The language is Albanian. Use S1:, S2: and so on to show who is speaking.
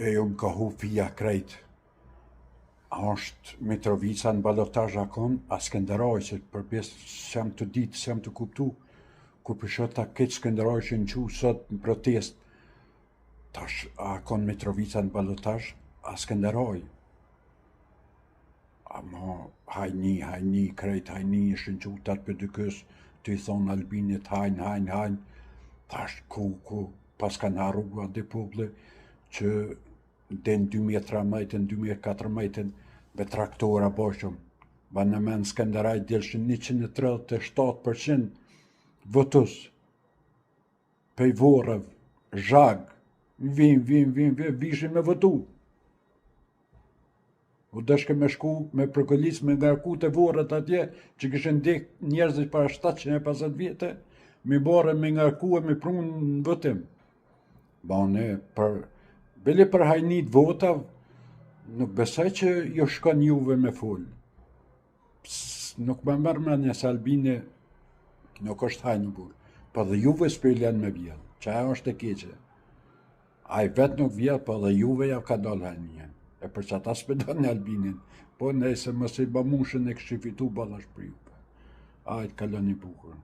S1: E unë ka hu fija krejt. A është Mitrovica në balotazh akon, a Skënderaj, se përbes s'jam të ditë, s'jam të kuptu, kur përshot ta këtë Skënderaj që në qu sot në protest, tash a akon Mitrovica në balotazh, a Skënderaj. Ama hajni, krejt hajni, ishën qu tatë për dykës, të i thonë Albinit hajnë, tash ku pas kanë harru adi publi, që den 2013, 2014 me traktora boshëm. Ba në men Skënderaj delshin 137% votus. Pej vorëv, zhag, vishin me votu. U dëshke me shku me përkollis me ngarku të vorët atje, që këshën dek njerëzit para 750 vjetë, me bare me ngarku e me prunë në votim. Bane, bile për hajnit votav, nuk besoj që jo shkon juve me full. Nuk më mërë me njësë Albini, nuk është hajnë burë. Po dhe juve s'pëllen me vjellë, që ajo është e keqe. A i vetë nuk vjellë, po dhe juve ja ka dollë hajnjen. E për që ata s'pëdon një Albinin, po nëjse mëse i bamushën e këshë fitu balash për juve. A i të kalon i bukur.